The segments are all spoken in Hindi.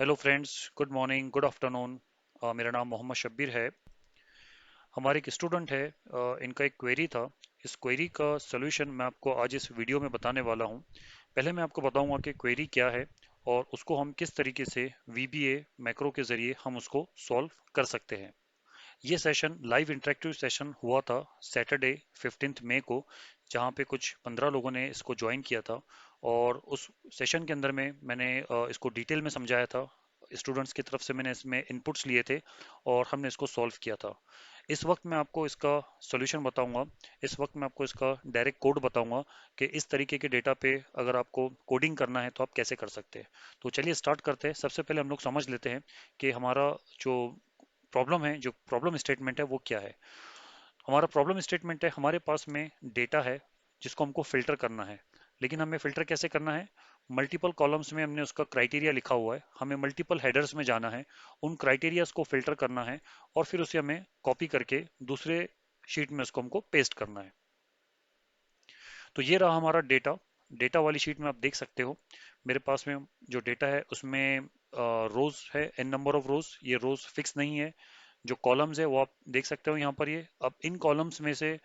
Hello friends, good morning, good afternoon. मेरा नाम मोहम्मद शब्बीर है। हमारे एक स्टूडेंट है, इनका एक क्वेरी था। इस क्वेरी का सॉल्यूशन मैं आपको आज इस वीडियो में बताने वाला हूं। पहले मैं आपको बताऊंगा कि क्वेरी क्या है और उसको हम किस तरीके से वीबीए मैक्रो के ज़रिए हम उसको सॉल्व कर सकते हैं। ये सेशन लाइव इंटरेक्टिव सेशन हुआ था सैटरडे 15 मई को, जहाँ पे कुछ 15 लोगों ने इसको ज्वाइन किया था। और उस सेशन के अंदर में मैंने इसको डिटेल में समझाया था। स्टूडेंट्स की तरफ से मैंने इसमें इनपुट्स लिए थे और हमने इसको सॉल्व किया था। इस वक्त मैं आपको इसका सॉल्यूशन बताऊंगा। इस वक्त मैं आपको इसका डायरेक्ट कोड बताऊंगा कि इस तरीके के डेटा पे अगर आपको कोडिंग करना है तो आप कैसे कर सकते हैं। तो चलिए स्टार्ट करते हैं। सबसे पहले हम लोग समझ लेते हैं कि हमारा जो प्रॉब्लम है, जो प्रॉब्लम स्टेटमेंट है वो क्या है। हमारा प्रॉब्लम स्टेटमेंट है, हमारे पास में डेटा है जिसको हमको फिल्टर करना है। लेकिन हमें फिल्टर कैसे करना है? मल्टीपल कॉलम्स में हमने उसका क्राइटेरिया लिखा हुआ है, हमें मल्टीपल हेडर्स में जाना है, उन क्राइटेरियाज को फिल्टर करना है और फिर उसे हमें कॉपी करके दूसरे शीट में उसको हमको पेस्ट करना है। तो ये रहा हमारा डेटा। डेटा वाली शीट में आप देख सकते हो मेरे पास में जो डेटा है उसमें रोज है, एन नंबर ऑफ रोज। ये रोज फिक्स नहीं है। जो कॉलम्स है वो आप देख सकते हो यहाँ पर। ये अब इन कॉलम्स में से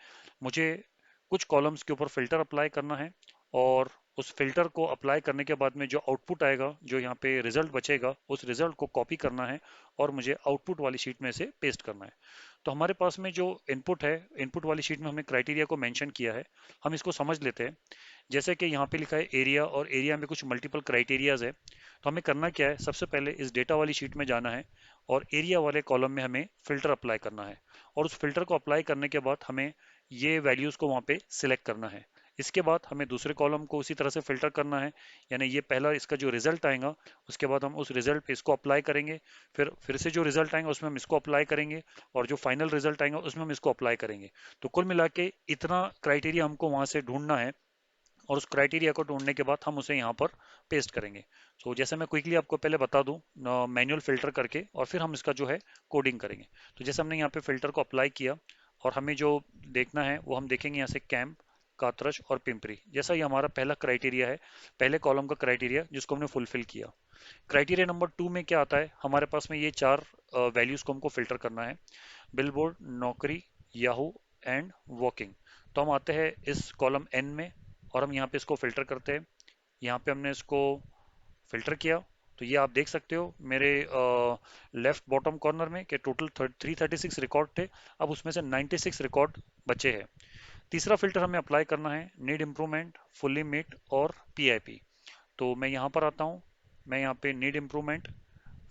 मुझे कुछ कॉलम्स के ऊपर फिल्टर अप्लाई करना है और उस फिल्टर को अप्लाई करने के बाद में जो आउटपुट आएगा, जो यहाँ पे रिजल्ट बचेगा, उस रिजल्ट को कॉपी करना है और मुझे आउटपुट वाली शीट में से पेस्ट करना है। तो हमारे पास में जो इनपुट है, इनपुट वाली शीट में हमने क्राइटेरिया को मेंशन किया है। हम इसको समझ लेते हैं। जैसे कि यहाँ पे लिखा है एरिया, और एरिया में कुछ मल्टीपल क्राइटेरियाज है। तो हमें करना क्या है, सबसे पहले इस डेटा वाली शीट में जाना है और एरिया वाले कॉलम में हमें फिल्टर अप्लाई करना है। और उस फिल्टर को अप्लाई करने के बाद हमें ये वैल्यूज को वहाँ पे सिलेक्ट करना है। इसके बाद हमें दूसरे कॉलम को उसी तरह से फिल्टर करना है। यानी ये पहला इसका जो रिजल्ट आएगा, उसके बाद हम उस रिजल्ट पे इसको अप्लाई करेंगे। फिर से जो रिजल्ट आएंगे उसमें हम इसको अप्लाई करेंगे और जो फाइनल रिजल्ट आएंगे उसमें हम इसको अप्लाई करेंगे। तो कुल मिला के इतना क्राइटेरिया हमको वहां से ढूंढना है और उस क्राइटेरिया को ढूंढने के बाद हम उसे यहाँ पर पेस्ट करेंगे। तो जैसे मैं क्विकली आपको पहले बता दूं मैनुअल फिल्टर करके, और फिर हम इसका जो है कोडिंग करेंगे। तो जैसे हमने यहाँ पे फिल्टर को अप्लाई किया और हमें जो देखना है वो हम देखेंगे यहाँ से कैंप, कात्रज और पिंपरी। जैसा ये हमारा पहला क्राइटेरिया है, पहले कॉलम का क्राइटेरिया जिसको हमने फुलफिल किया। क्राइटेरिया नंबर 2 में क्या आता है, हमारे पास में ये चार वैल्यूज को हमको फिल्टर करना है: बिलबोर्ड, नौकरी, याहू एंड वॉकिंग। तो हम आते हैं इस कॉलम एन में और हम यहाँ पे इसको फिल्टर करते हैं। यहाँ पे हमने इसको फिल्टर किया। तो ये आप देख सकते हो मेरे लेफ्ट बॉटम कॉर्नर में कि टोटल 336 रिकॉर्ड थे। अब उसमें से 96 रिकॉर्ड बचे हैं। तीसरा फिल्टर हमें अप्लाई करना है नीड इम्प्रूवमेंट, फुल्ली मीट और पीआईपी। तो मैं यहाँ पर आता हूँ। मैं यहाँ पे need improvement,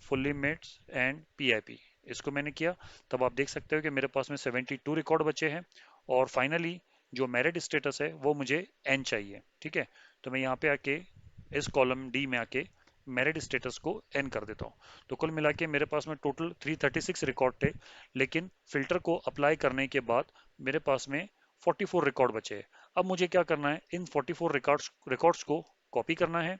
fully mates and PIP, इसको मैंने किया। तब आप देख सकते हो कि मेरे पास में 72 रिकॉर्ड बचे हैं। और फाइनली जो मेरिट स्टेटस है वो मुझे एन चाहिए। ठीक है। तो मैं यहाँ पे आके इस कॉलम डी में आके मेरिट स्टेटस को एन कर देता हूँ। तो कुल मिला के मेरे पास में टोटल 336 रिकॉर्ड थे, लेकिन फिल्टर को अप्लाई करने के बाद मेरे पास में 44 रिकॉर्ड बचे हैं। अब मुझे क्या करना है, इन 44 रिकॉर्ड्स को कॉपी करना है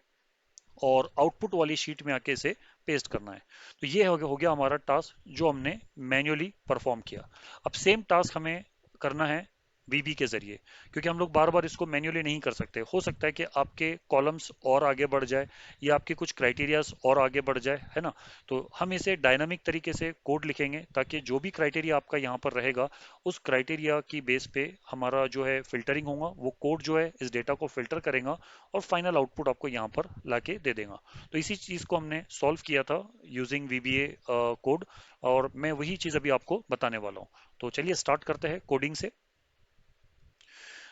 और आउटपुट वाली शीट में आके इसे पेस्ट करना है। तो ये हो गया हमारा टास्क जो हमने मैन्युअली परफॉर्म किया। अब सेम टास्क हमें करना है वीबी के जरिए, क्योंकि हम लोग बार बार इसको मैन्युअली नहीं कर सकते। हो सकता है कि आपके कॉलम्स और आगे बढ़ जाए या आपके कुछ क्राइटेरियाज और आगे बढ़ जाए, है ना। तो हम इसे डायनामिक तरीके से कोड लिखेंगे ताकि जो भी क्राइटेरिया आपका यहाँ पर रहेगा, उस क्राइटेरिया की बेस पे हमारा जो है फिल्टरिंग होगा। वो कोड जो है इस डेटा को फिल्टर करेगा और फाइनल आउटपुट आपको यहाँ पर लाके दे देगा। तो इसी चीज को हमने सॉल्व किया था यूजिंग वीबीए कोड, और मैं वही चीज अभी आपको बताने वाला हूँ। तो चलिए स्टार्ट करते हैं कोडिंग से।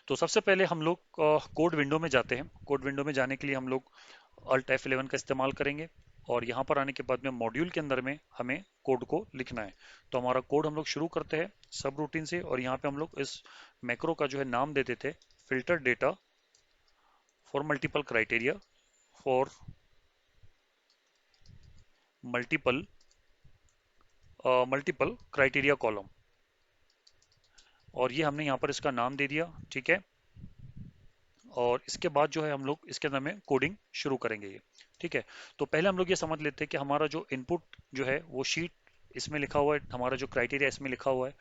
तो सबसे पहले हम लोग कोड विंडो में जाते हैं। कोड विंडो में जाने के लिए हम लोग अल्ट F11 का इस्तेमाल करेंगे और यहाँ पर आने के बाद में मॉड्यूल के अंदर में हमें कोड को लिखना है। तो हमारा कोड हम लोग शुरू करते हैं सब रूटीन से, और यहाँ पे हम लोग इस मैक्रो का जो है नाम दे देते filter data for multiple criteria for multiple multiple criteria column. और ये हमने यहाँ पर इसका नाम दे दिया। ठीक है। और इसके बाद जो है हम लोग इसके अंदर में कोडिंग शुरू करेंगे ये। ठीक है। तो पहले हम लोग ये समझ लेते हैं कि हमारा जो इनपुट जो है वो शीट इसमें लिखा हुआ है, हमारा जो क्राइटेरिया इसमें लिखा हुआ है।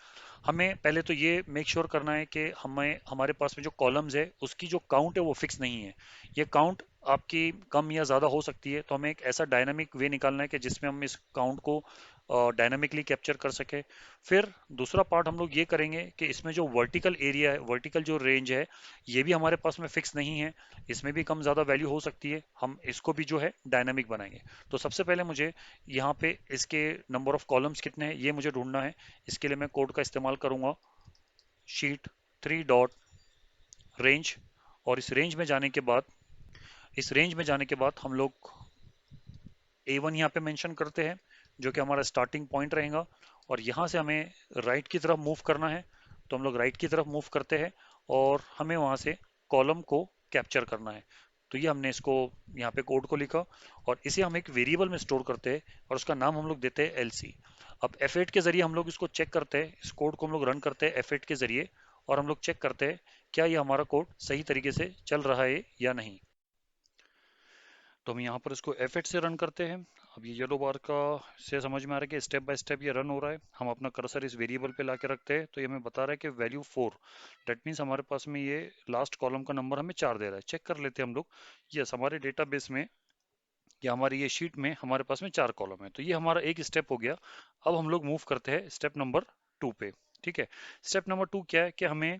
हमें पहले तो ये मेक श्योर करना है कि हमें हमारे पास में जो कॉलम्स है उसकी जो काउंट है वो फिक्स नहीं है। ये काउंट आपकी कम या ज़्यादा हो सकती है, तो हमें एक ऐसा डायनामिक वे निकालना है कि जिसमें हम इस काउंट को डायनामिकली कैप्चर कर सके। फिर दूसरा पार्ट हम लोग ये करेंगे कि इसमें जो वर्टिकल एरिया है, वर्टिकल जो रेंज है, ये भी हमारे पास में फिक्स नहीं है, इसमें भी कम ज़्यादा वैल्यू हो सकती है, हम इसको भी जो है डायनामिक बनाएंगे। तो सबसे पहले मुझे यहाँ पे इसके नंबर ऑफ कॉलम्स कितने हैं ये मुझे ढूंढना है। इसके लिए मैं कोड का इस्तेमाल करूंगा, शीट 3 डॉट रेंज। और इस रेंज में जाने के बाद हम लोग A1 यहाँ पे मेंशन करते हैं, जो कि हमारा स्टार्टिंग पॉइंट रहेगा। और यहाँ से हमें राइट की तरफ मूव करना है, तो हम लोग राइट की तरफ मूव करते हैं और हमें वहाँ से कॉलम को कैप्चर करना है। तो ये हमने इसको यहाँ पे कोड को लिखा और इसे हम एक वेरिएबल में स्टोर करते हैं और उसका नाम हम लोग देते हैं LC। अब F8 के जरिए हम लोग इसको चेक करते हैं, इस कोड को हम लोग रन करते हैं F8 के जरिए और हम लोग चेक करते हैं क्या ये हमारा कोड सही तरीके से चल रहा है या नहीं। तो हम यहाँ पर इसको F8 से रन करते हैं। अब ये येलो बार का से समझ में आ रहा है कि स्टेप बाय स्टेप ये रन हो रहा है। हम अपना कर्सर इस वेरिएबल पे लाके रखते हैं तो ये हमें बता रहा है कि वैल्यू 4। दैट मीन्स हमारे पास में ये लास्ट कॉलम का नंबर हमें 4 दे रहा है। चेक कर लेते हैं हम लोग। यस, हमारे डेटाबेस में या हमारी ये शीट में हमारे पास में 4 कॉलम है। तो ये हमारा एक स्टेप हो गया। अब हम लोग मूव करते हैं स्टेप नंबर 2 पे। ठीक है, स्टेप नंबर 2 क्या है कि हमें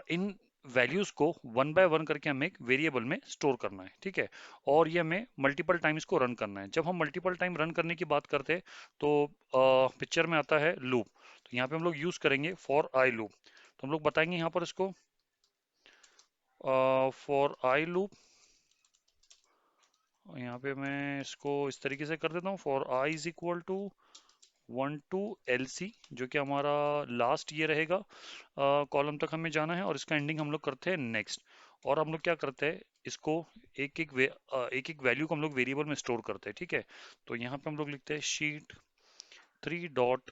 इन वैल्यूज को वन बाय वन करके हमें एक वेरिएबल में स्टोर करना है। ठीक है, और ये हमें मल्टीपल टाइम्स को रन करना है। जब हम मल्टीपल टाइम रन करने की बात करते हैं तो पिक्चर में आता है लूप। तो यहाँ पे हम लोग यूज करेंगे फॉर आई लूप। तो हम लोग बताएंगे यहाँ पर इसको फॉर आई लूप। यहाँ पे मैं इसको इस तरीके से कर देता हूँ, for I is equal to 1 to LC, जो कि हमारा लास्ट ये रहेगा। कॉलम तक हमें जाना है और इसका एंडिंग हम लोग करते हैं नेक्स्ट। और हम लोग क्या करते हैं, इसको एक एक वैल्यू को हम लोग वेरिएबल में स्टोर करते हैं। ठीक है, तो यहाँ पे हम लोग लिखते हैं शीट 3 डॉट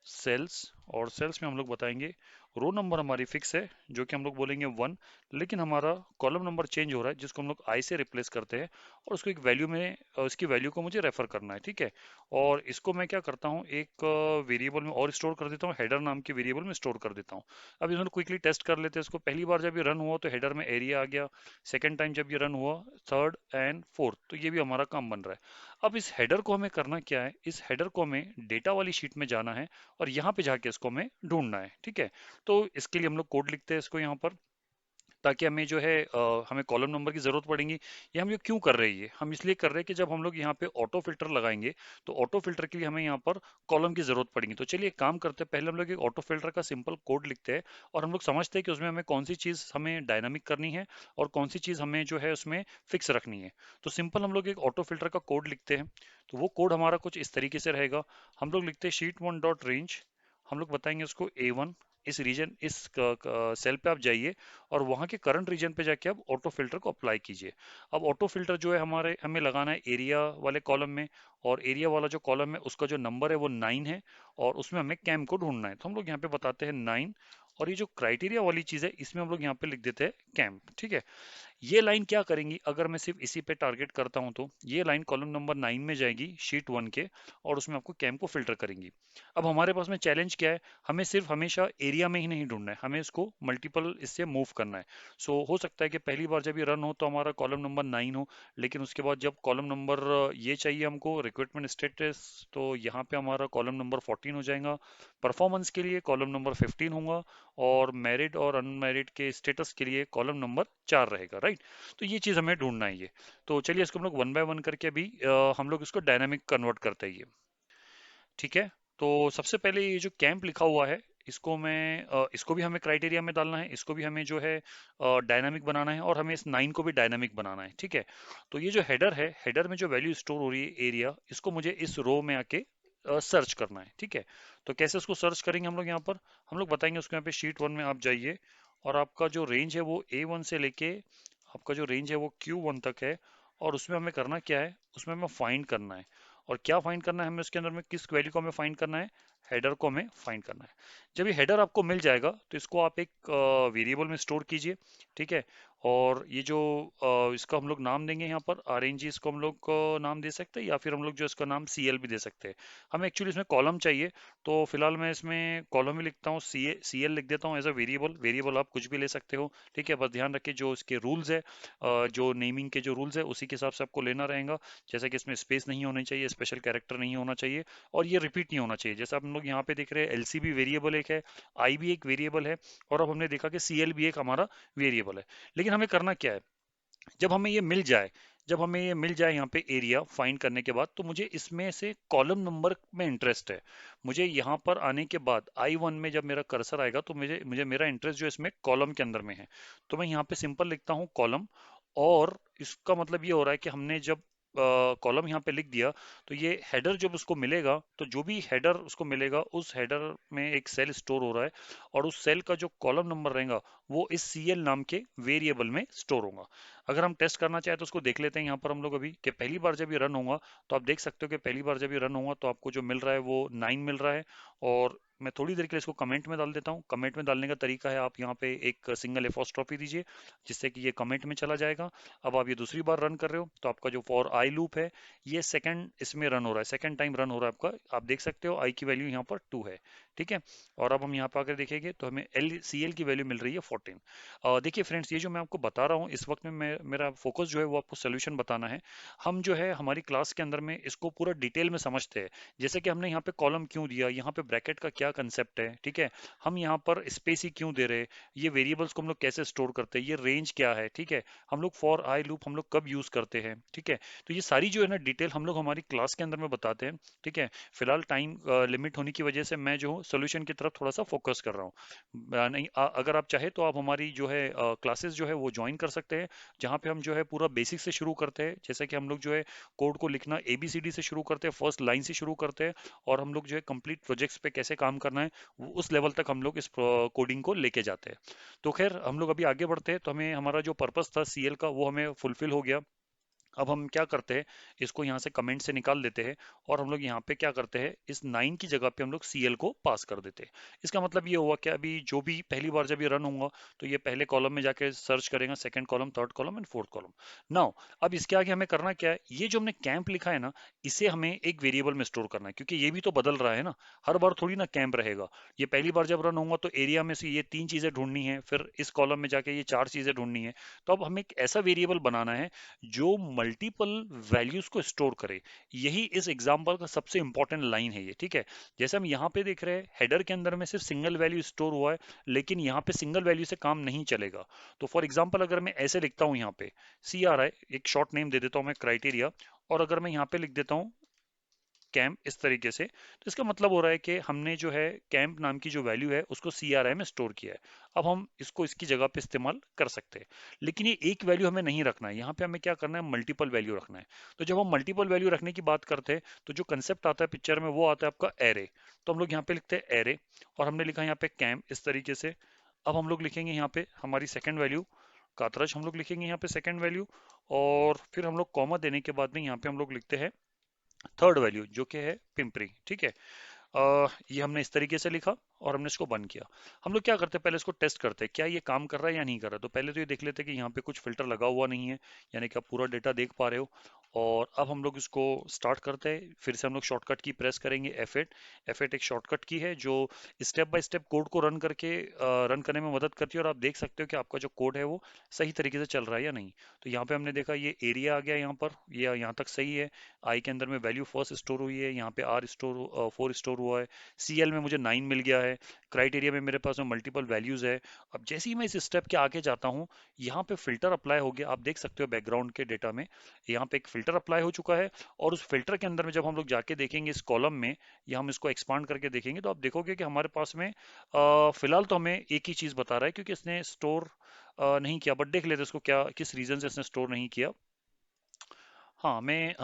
सेल्स। और सेल्स में हम लोग बताएंगे रो नंबर हमारी फिक्स है जो कि हम लोग बोलेंगे 1, लेकिन हमारा कॉलम नंबर चेंज हो रहा है जिसको हम लोग आई से रिप्लेस करते हैं और उसको एक वैल्यू में उसकी वैल्यू को मुझे रेफर करना है। ठीक है, और इसको मैं क्या करता हूँ, एक वेरिएबल में और स्टोर कर देता हूँ, हेडर नाम के वेरिएबल में स्टोर कर देता हूँ। अब इसमें क्विकली टेस्ट कर लेते हैं इसको। पहली बार जब ये रन हुआ तो हेडर में एरिया आ गया, सेकेंड टाइम जब ये रन हुआ, थर्ड एंड फोर्थ, तो ये भी हमारा काम बन रहा है। अब इस हेडर को हमें करना क्या है, इस हेडर को हमें डेटा वाली शीट में जाना है और यहाँ पे जाके इसको हमें ढूंढना है। ठीक है, तो इसके लिए हम लोग कोड लिखते हैं इसको यहाँ पर, ताकि हमें जो है हमें कॉलम नंबर की जरूरत पड़ेगी। ये हम ये क्यों कर रहे हैं, ये हम इसलिए कर रहे हैं कि जब हम लोग यहाँ पे ऑटो फिल्टर लगाएंगे तो ऑटो फिल्टर के लिए हमें यहाँ पर कॉलम की जरूरत पड़ेगी। तो चलिए एक काम करते हैं, पहले हम लोग एक ऑटो फिल्टर का सिंपल कोड लिखते हैं और हम लोग समझते हैं कि उसमें हमें कौन सी चीज हमें डायनामिक करनी है और कौन सी चीज हमें जो है उसमें फिक्स रखनी है। तो सिंपल हम लोग एक ऑटो फिल्टर का कोड लिखते हैं। तो वो कोड हमारा कुछ इस तरीके से रहेगा। हम लोग लिखते हैं शीट 1 डॉट रेंज। हम लोग बताएंगे उसको A1। इस रीजन इस सेल पे आप जाइए और वहां के करंट रीजन पे जाके आप ऑटो फिल्टर को अप्लाई कीजिए। अब ऑटो फिल्टर जो है हमारे हमें लगाना है एरिया वाले कॉलम में, और एरिया वाला जो कॉलम है उसका जो नंबर है वो 9 है और उसमें हमें कैम को ढूंढना है। तो हम लोग यहाँ पे बताते हैं 9, और ये जो क्राइटेरिया वाली चीज है इसमें हम लोग यहाँ पे लिख देते हैं कैम। ठीक है, ये लाइन क्या करेंगी, अगर मैं सिर्फ इसी पे टारगेट करता हूं तो ये लाइन कॉलम नंबर 9 में जाएगी शीट 1 के, और उसमें आपको कैम को फिल्टर करेंगी। अब हमारे पास में चैलेंज क्या है, हमें सिर्फ हमेशा एरिया में ही नहीं ढूंढना है, हमें इसको मल्टीपल इससे मूव करना है। सो हो सकता है कि पहली बार जब ये रन हो तो हमारा कॉलम नंबर 9 हो, लेकिन उसके बाद जब कॉलम नंबर ये चाहिए हमको रिक्रूटमेंट स्टेटस, तो यहाँ पे हमारा कॉलम नंबर 14 हो जाएगा। परफॉर्मेंस के लिए कॉलम नंबर 15 होगा, और मैरिड और अनमैरिड के स्टेटस के लिए कॉलम नंबर 4 रहेगा। राइट, तो ये चीज़ हमें ढूंढना है ये। तो चलिए इसको हम लोग वन बाय वन करके अभी हम लोग इसको डायनामिक कन्वर्ट करते हैं ये। ठीक है, तो सबसे पहले ये जो कैंप लिखा हुआ है इसको मैं इसको भी हमें क्राइटेरिया में डालना है, इसको भी हमें जो है डायनामिक बनाना है, और हमें इस 9 को भी डायनामिक बनाना है। ठीक है, तो ये जो हेडर है, हेडर में जो वैल्यू स्टोर हो रही है एरिया, इसको मुझे इस रो में आके सर्च करना है। ठीक है, तो कैसे उसको सर्च करेंगे हम लोग, यहाँ पर हम लोग बताएंगे उसको। यहाँ पे शीट 1 में आप जाइए और आपका जो रेंज है वो A1 से लेके आपका जो रेंज है वो Q1 तक है, और उसमें हमें करना क्या है, उसमें हमें फाइंड करना है। और क्या फाइंड करना है हमें उसके अंदर में, किस वैल्यू को हमें फाइंड करना है, हेडर को हमें फाइंड करना है। जब ये हेडर आपको मिल जाएगा तो इसको आप एक वेरिएबल में स्टोर कीजिए, ठीक है। और ये जो इसका हम लोग नाम देंगे यहाँ पर RNG, इसको हम लोग नाम दे सकते हैं, या फिर हम लोग जो इसका नाम CL भी दे सकते हैं। हमें एक्चुअली इसमें कॉलम चाहिए, तो फिलहाल मैं इसमें कॉलम ही लिखता हूँ, CL लिख देता हूँ एज अ वेरिएबल। वेरिएबल आप कुछ भी ले सकते हो, ठीक है। बस ध्यान रखिए जो इसके रूल्स है, जो नेमिंग के जो रूल्स है उसी के हिसाब से आपको लेना रहेगा। जैसे कि इसमें स्पेस नहीं होनी चाहिए, स्पेशल कैरेक्टर नहीं होना चाहिए, और ये रिपीट नहीं होना चाहिए। जैसे हम लोग यहाँ पे देख रहे हैं LC भी वेरिएबल एक है, I भी एक वेरिएबल है, और अब हमने देखा कि CL भी एक हमारा वेरिएबल है। लेकिन हमें करना क्या है, जब हमें ये मिल जाए, जब हमें ये मिल जाए यहाँ पे एरिया फाइंड करने के बाद, तो मुझे इसमें से कॉलम नंबर में इंटरेस्ट है। मुझे यहाँ पर आने के बाद I1 में जब मेरा कर्सर आएगा तो मुझे मुझे मेरा इंटरेस्ट जो इसमें कॉलम के अंदर में है। तो मैं यहाँ पे सिंपल लिखता हूँ कॉलम, और इसका मतलब ये हो रहा है कि हमने जब कॉलम यहाँ पे लिख दिया, तो ये हेडर जब उसको मिलेगा, तो जो भी हेडर उसको मिलेगा उस हेडर में एक सेल स्टोर हो रहा है, और उस सेल का जो कॉलम नंबर रहेगा वो इस CL नाम के वेरिएबल में स्टोर होगा। अगर हम टेस्ट करना चाहें तो उसको देख लेते हैं यहाँ पर हम लोग अभी, कि पहली बार जब ये रन होगा तो आप देख सकते हो कि पहली बार जब ये रन होगा तो आपको जो मिल रहा है वो 9 मिल रहा है। और मैं थोड़ी देर के लिए इसको कमेंट में डाल देता हूँ। कमेंट में डालने का तरीका है, आप यहाँ पे एक सिंगल एपोस्ट्रोफी दीजिए, जिससे कि ये कमेंट में चला जाएगा। अब आप ये दूसरी बार रन कर रहे हो तो आपका जो फॉर आई लूप है ये सेकंड इसमें रन हो रहा है, सेकंड टाइम रन हो रहा है आपका। आप देख सकते हो आई की वैल्यू यहाँ पर 2 है, ठीक है। और अब हम यहाँ पर आकर देखेंगे तो हमें CL की वैल्यू मिल रही है 14। देखिए फ्रेंड्स, ये जो मैं आपको बता रहा हूँ इस वक्त में मेरा फोकस जो है वो आपको सोल्यूशन बताना है। हम जो है हमारी क्लास के अंदर में इसको पूरा डिटेल में समझते हैं, जैसे कि हमने यहाँ पे कॉलम क्यों दिया, यहाँ पे ब्रैकेट का क्या कंसेप्ट है, ठीक है। हम यहाँ पर स्पेस ही क्यों दे रहे हैं, ये वेरिएबल्स को हम लोग कैसे स्टोर करते हैं, ये रेंज क्या है, ठीक है। हम लोग फॉर आई लूप हम लोग कब यूज करते हैं, ठीक है। तो ये सारी जो है ना डिटेल हम लोग हमारी क्लास के अंदर में बताते हैं, ठीक है। फिलहाल टाइम लिमिट होने की वजह से मैं जो हूँ सोल्यूशन की तरफ थोड़ा सा फोकस कर रहा हूँ। नहीं, अगर आप चाहे तो आप हमारी जो है क्लासेस जो है वो ज्वाइन कर सकते हैं, जहाँ पे हम जो है पूरा बेसिक से शुरू करते हैं। जैसे कि हम लोग जो है कोड को लिखना ABCD से शुरू करते हैं, फर्स्ट लाइन से शुरू करते हैं, और हम लोग जो है कंप्लीट प्रोजेक्ट्स पे कैसे काम करना है उस लेवल तक हम लोग इस कोडिंग को लेके जाते हैं। तो खैर हम लोग अभी आगे बढ़ते हैं, तो हमें हमारा जो पर्पस था CL का वो हमें फुलफिल हो गया। अब हम क्या करते हैं, इसको यहाँ से कमेंट से निकाल देते हैं, और हम लोग यहाँ पे क्या करते हैं, इस 9 की जगह पे हम लोग CL को पास कर देते हैं। इसका मतलब ये हुआ कि अभी जो भी पहली बार जब ये रन होगा तो ये पहले कॉलम में जाके सर्च करेगा, second column, third column and fourth column. Now अब इसके आगे हमें करना क्या है, ये जो हमने कैंप लिखा है ना, इसे हमें एक वेरिएबल में स्टोर करना है, क्योंकि ये भी तो बदल रहा है ना। हर बार थोड़ी ना कैंप रहेगा। ये पहली बार जब रन होगा तो एरिया में से ये 3 चीजें ढूंढनी है, फिर इस कॉलम में जाके ये 4 चीजें ढूंढनी है। तो अब हमें एक ऐसा वेरिएबल बनाना है जो मल्टीपल वैल्यूज को स्टोर करे। यही इस एग्जांपल का सबसे इंपॉर्टेंट लाइन है ये, ठीक है। जैसे हम यहाँ पे देख रहे हैं हेडर के अंदर में सिर्फ सिंगल वैल्यू स्टोर हुआ है, लेकिन यहाँ पे सिंगल वैल्यू से काम नहीं चलेगा। तो फॉर एग्जांपल अगर मैं ऐसे लिखता हूँ यहाँ पे CRI, एक शॉर्ट नेम दे देता हूँ मैं क्राइटेरिया, और अगर मैं यहाँ पे लिख देता हूँ कैंप इस तरीके से, तो इसका मतलब हो रहा है कि हमने जो है कैंप नाम की जो वैल्यू है उसको CRI में स्टोर किया है। अब हम इसको इसकी जगह पे इस्तेमाल कर सकते हैं, लेकिन ये एक वैल्यू हमें नहीं रखना है, यहाँ पे हमें क्या करना है, मल्टीपल वैल्यू रखना है। तो जब हम मल्टीपल वैल्यू रखने की बात करते हैं तो जो कंसेप्ट आता है पिक्चर में वो आता है आपका एरे। तो हम लोग यहाँ पे लिखते हैं एरे, और हमने लिखा यहाँ पे कैंप इस तरीके से। अब हम लोग लिखेंगे यहाँ पे हमारी सेकेंड वैल्यू कातरज, हम लोग लिखेंगे यहाँ पे सेकेंड वैल्यू, और फिर हम लोग कॉमा देने के बाद में यहाँ पे हम लोग लिखते हैं थर्ड वैल्यू जो कि है पिंपरी, ठीक है। ये हमने इस तरीके से लिखा और हमने इसको बंद किया। हम लोग क्या करते हैं, पहले इसको टेस्ट करते हैं क्या ये काम कर रहा है या नहीं कर रहा है। तो पहले तो ये देख लेते हैं कि यहाँ पे कुछ फिल्टर लगा हुआ नहीं है, यानी कि आप पूरा डेटा देख पा रहे हो। और अब हम लोग इसको स्टार्ट करते हैं, फिर से हम लोग शॉर्टकट की प्रेस करेंगे F8। F8 एक शॉर्टकट की है जो स्टेप बाय स्टेप कोड को रन करने में मदद करती है, और आप देख सकते हो कि आपका जो कोड है वो सही तरीके से चल रहा है या नहीं। तो यहाँ पे हमने देखा ये एरिया आ गया यहाँ पर, ये यहाँ तक सही है। आई के अंदर में वैल्यू फर्स्ट स्टोर हुई है, यहाँ पे फोर स्टोर हुआ है। CL में मुझे 9 मिल गया है। क्राइटेरिया में मेरे पास में मल्टीपल वैल्यूज है। अब जैसे ही मैं इस स्टेप के आगे जाता हूँ, यहाँ पे फिल्टर अप्लाई हो गया, आप देख सकते हो बैकग्राउंड के डेटा में यहाँ पे एक फिल्टर अप्लाई हो चुका है। और उस फिल्टर के अंदर में जब हम लोग जाके देखेंगे इस कॉलम में, या हम इसको एक्सपांड करके देखेंगे, तो आप देखोगे कि हमारे पास में फिलहाल तो हमें एक ही चीज बता रहा है, क्योंकि इसने स्टोर नहीं किया। बट देख लेते हैं इसको क्या किस रीजन से इसने स्टोर नहीं किया। हाँ, हमें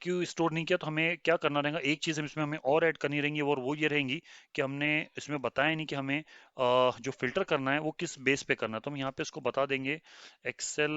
क्यों स्टोर नहीं किया, तो हमें क्या करना रहेगा, एक चीज़ हम इसमें हमें और ऐड करनी रहेंगी, और वो ये रहेंगी कि हमने इसमें बताया नहीं कि हमें जो फिल्टर करना है वो किस बेस पे करना है। तो हम यहाँ पे इसको बता देंगे। एक्सेल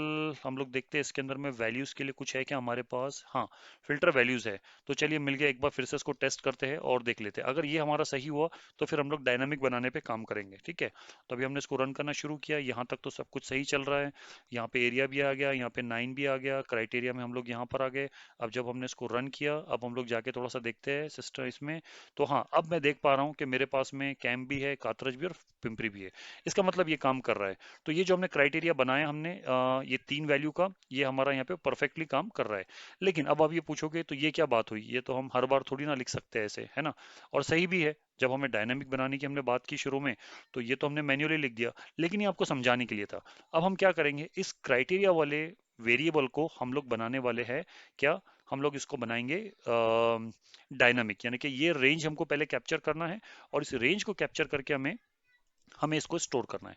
हम लोग देखते हैं इसके अंदर में वैल्यूज़ के लिए कुछ है क्या हमारे पास। हाँ, फिल्टर वैल्यूज़ है। तो चलिए मिल गया, एक बार फिर से इसको टेस्ट करते हैं और देख लेते हैं। अगर ये हमारा सही हुआ तो फिर हम लोग डायनामिक बनाने पे काम करेंगे, ठीक है। तो अभी हमने इसको रन करना शुरू किया, यहाँ तक तो सब कुछ सही चल रहा है। यहाँ पे एरिया भी आ गया, यहाँ पे 9 भी आ गया, क्राइटेरिया में हम लोग यहाँ पर आ गए। अब जब हमने इसको रन किया, अब हम लोग जाके थोड़ा सा देखते हैं सिस्टम इसमें। तो हाँ, अब मैं देख पा रहा हूँ कि मेरे पास में कैम भी है, कात्रज भी और पिंपरी भी है। इसका मतलब ये काम कर रहा है। तो ये जो हमने क्राइटेरिया बनाया हमने ये 3 वैल्यू का, ये हमारा यहाँ पे परफेक्टली काम कर रहा है। लेकिन अब आप ये पूछोगे तो ये क्या बात हुई, ये तो हम हर बार थोड़ी ना लिख सकते हैं ऐसे, है ना। और सही भी है, जब हमें डायनामिक बनाने की हमने बात की शुरू में, तो ये तो हमने मैन्युअली लिख दिया। लेकिन ये आपको समझाने के लिए था। अब हम क्या करेंगे, इस क्राइटेरिया वाले वेरिएबल को हम लोग बनाने वाले हैं क्या, हम लोग इसको बनाएंगे डायनामिक, यानी कि ये रेंज हमको पहले कैप्चर करना है, और इस रेंज को कैप्चर करके हमें हमें इसको स्टोर करना है।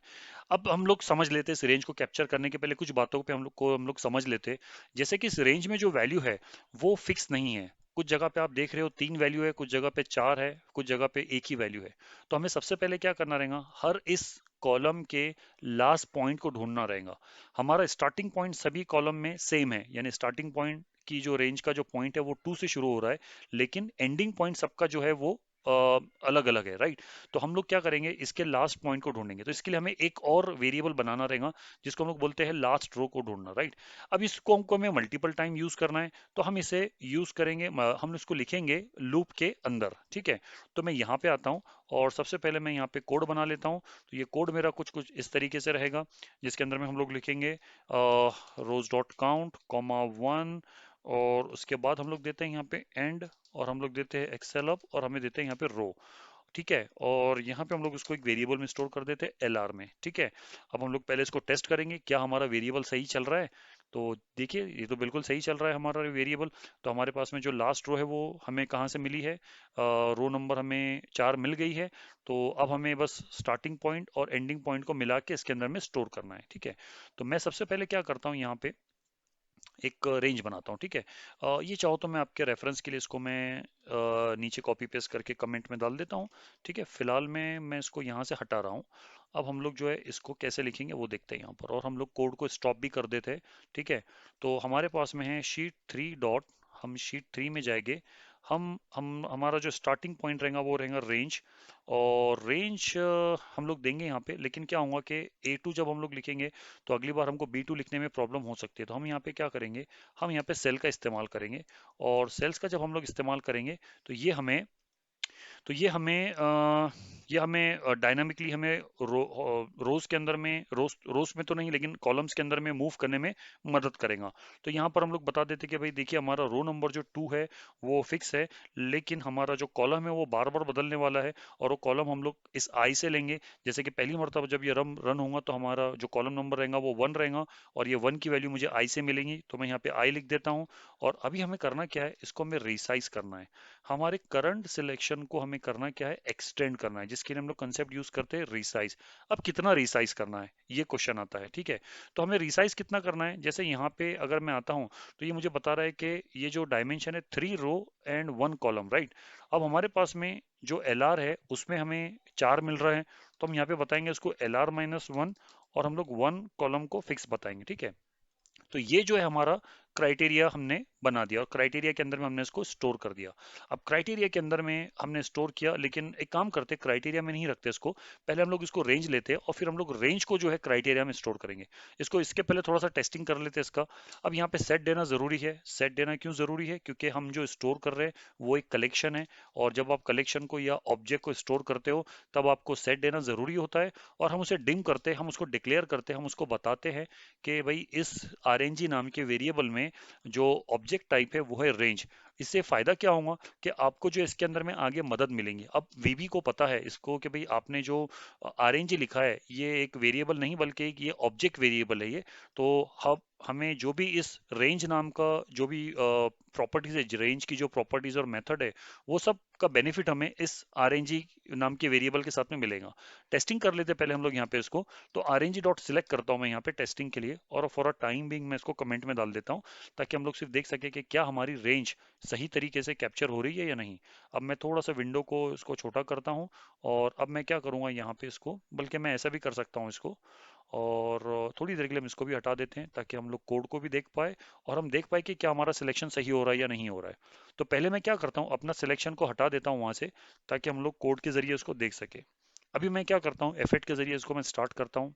अब हम लोग समझ लेते हैं, इस रेंज को कैप्चर करने के पहले कुछ बातों पे हम लोग समझ लेते हैं। जैसे कि इस रेंज में जो वैल्यू है वो फिक्स नहीं है। कुछ जगह पे आप देख रहे हो 3 वैल्यू है, कुछ जगह पे 4 है, कुछ जगह पे एक ही वैल्यू है। तो हमें सबसे पहले क्या करना रहेगा, हर इस कॉलम के लास्ट पॉइंट को ढूंढना रहेगा। हमारा स्टार्टिंग पॉइंट सभी कॉलम में सेम है, यानी स्टार्टिंग पॉइंट की जो रेंज का जो पॉइंट है वो 2 से शुरू हो रहा है, लेकिन एंडिंग पॉइंट सबका जो है वो अलग अलग है, राइट। तो हम लोग क्या करेंगे, इसके लास्ट पॉइंट को ढूंढेंगे। तो इसके लिए हमें एक और वेरिएबल बनाना रहेगा, जिसको हम लोग बोलते हैं लास्ट रो को ढूंढना, राइट। अब इसको हमको हमें मल्टीपल टाइम यूज करना है, तो हम इसे यूज करेंगे, हम इसको लिखेंगे लूप के अंदर, ठीक है। तो मैं यहाँ पे आता हूँ, और सबसे पहले मैं यहाँ पे कोड बना लेता हूँ। तो ये कोड मेरा कुछ कुछ इस तरीके से रहेगा, जिसके अंदर में हम लोग लिखेंगे रोज डॉट काउंट कॉमा 1, और उसके बाद हम लोग देते हैं यहाँ पे एंड, और हम लोग देते हैं एक्सेल अप, और हमें देते हैं यहाँ पे रो, ठीक है। और यहाँ पे हम लोग इसको एक वेरिएबल में स्टोर कर देते हैं एलआर में, ठीक है। अब हम लोग पहले इसको टेस्ट करेंगे क्या हमारा वेरिएबल सही चल रहा है। तो देखिए, ये तो बिल्कुल सही चल रहा है हमारा वेरिएबल। तो हमारे पास में जो लास्ट रो है वो हमें कहाँ से मिली है, रो नंबर हमें 4 मिल गई है। तो अब हमें बस स्टार्टिंग पॉइंट और एंडिंग पॉइंट को मिला के इसके अंदर में स्टोर करना है, ठीक है। तो मैं सबसे पहले क्या करता हूँ, यहाँ पे एक रेंज बनाता हूँ, ठीक है। ये चाहो तो मैं आपके रेफरेंस के लिए इसको मैं नीचे कॉपी पेस्ट करके कमेंट में डाल देता हूँ, ठीक है। फिलहाल में मैं इसको यहाँ से हटा रहा हूँ। अब हम लोग जो है इसको कैसे लिखेंगे वो देखते हैं यहाँ पर, और हम लोग कोड को स्टॉप भी कर देते हैं, ठीक है। तो हमारे पास में है शीट 3 डॉट, हम शीट 3 में जाएंगे। हम हमारा जो स्टार्टिंग पॉइंट रहेगा वो रहेगा रेंज, और रेंज हम लोग देंगे यहाँ पे। लेकिन क्या होगा कि A2 जब हम लोग लिखेंगे तो अगली बार हमको B2 लिखने में प्रॉब्लम हो सकती है। तो हम यहाँ पे क्या करेंगे, हम यहाँ पे सेल का इस्तेमाल करेंगे, और सेल्स का जब हम लोग इस्तेमाल करेंगे तो ये हमें डायनामिकली हमें रोज के अंदर में, रोज में तो नहीं लेकिन कॉलम्स के अंदर में मूव करने में मदद करेगा। तो यहाँ पर हम लोग बता देते कि भाई देखिए, हमारा रो नंबर जो 2 है वो फिक्स है, लेकिन हमारा जो कॉलम है वो बार बार बदलने वाला है, और वो कॉलम हम लोग इस आई से लेंगे। जैसे कि पहली मरतबा जब ये रन रन होगा तो हमारा जो कॉलम नंबर रहेगा वो 1 रहेगा, और ये 1 की वैल्यू मुझे आई से मिलेंगी, तो मैं यहाँ पे आई लिख देता हूँ। और अभी हमें करना क्या है, इसको हमें रिसाइज करना है। हमारे करंट सिलेक्शन को हमें करना क्या है, एक्सटेंड करना है, जिसके लिए हम लोग कंसेप्ट यूज करते हैं रिसाइज। अब कितना रिसाइज करना है ये क्वेश्चन आता है, ठीक है। तो हमें रिसाइज कितना करना है, जैसे यहाँ पे अगर मैं आता हूँ तो ये मुझे बता रहा है कि ये जो डायमेंशन है 3 रो एंड 1 कॉलम, राइट। अब हमारे पास में जो एल आर है उसमें हमें 4 मिल रहा है, तो हम यहाँ पे बताएंगे उसको एल आर माइनस 1, और हम लोग 1 कॉलम को फिक्स बताएंगे, ठीक है। तो ये जो है हमारा क्राइटेरिया हमने बना दिया, और क्राइटेरिया के अंदर में हमने इसको स्टोर कर दिया। अब क्राइटेरिया के अंदर में हमने स्टोर किया, लेकिन एक काम करते, क्राइटेरिया में नहीं रखते इसको, पहले हम लोग इसको रेंज लेते हैं, और फिर हम लोग रेंज को जो है क्राइटेरिया में स्टोर करेंगे। इसको इसके पहले थोड़ा सा टेस्टिंग कर लेते हैं इसका। अब यहाँ पे सेट देना जरूरी है। सेट देना क्यों जरूरी है, क्योंकि हम जो स्टोर कर रहे हैं वो एक कलेक्शन है, और जब आप कलेक्शन को या ऑब्जेक्ट को स्टोर करते हो तब आपको सेट देना जरूरी होता है। और हम उसे डिम करते हैं, हम उसको डिक्लेयर करते हैं, हम उसको बताते हैं कि भाई इस आरएनजी नाम के वेरिएबल में जो ऑब्जेक्ट टाइप है वो है रेंज। इससे फायदा क्या होगा कि आपको जो इसके अंदर में आगे मदद मिलेंगी। अब वीबी को पता है इसको कि भाई आपने जो आरएनजी लिखा है ये एक वेरिएबल नहीं बल्कि एक ये ऑब्जेक्ट वेरिएबल है ये। तो हम हमें जो भी इस रेंज नाम का जो भी प्रॉपर्टीज है, रेंज की जो प्रॉपर्टीज और मेथड है, वो सब का बेनिफिट हमें इस आरएनजी नाम के वेरिएबल के साथ में मिलेगा। टेस्टिंग कर लेते हैं पहले हम लोग यहाँ पे इसको। तो आरएनजी डॉट सिलेक्ट करता हूँ मैं यहाँ पे टेस्टिंग के लिए, और फॉर अ टाइम बिंग मैं इसको कमेंट में डाल देता हूँ ताकि हम लोग सिर्फ देख सके कि क्या हमारी रेंज सही तरीके से कैप्चर हो रही है या नहीं। अब मैं थोड़ा सा विंडो को इसको छोटा करता हूँ, और अब मैं क्या करूँगा यहाँ पे इसको, बल्कि मैं ऐसा भी कर सकता हूँ इसको, और थोड़ी देर के लिए हम इसको भी हटा देते हैं ताकि हम लोग कोड को भी देख पाए और हम देख पाए कि क्या हमारा सिलेक्शन सही हो रहा है या नहीं हो रहा है। तो पहले मैं क्या करता हूँ, अपना सिलेक्शन को हटा देता हूँ वहां से ताकि हम लोग कोड के जरिए उसको देख सके। अभी मैं क्या करता हूँ, F8 के जरिए इसको मैं स्टार्ट करता हूँ,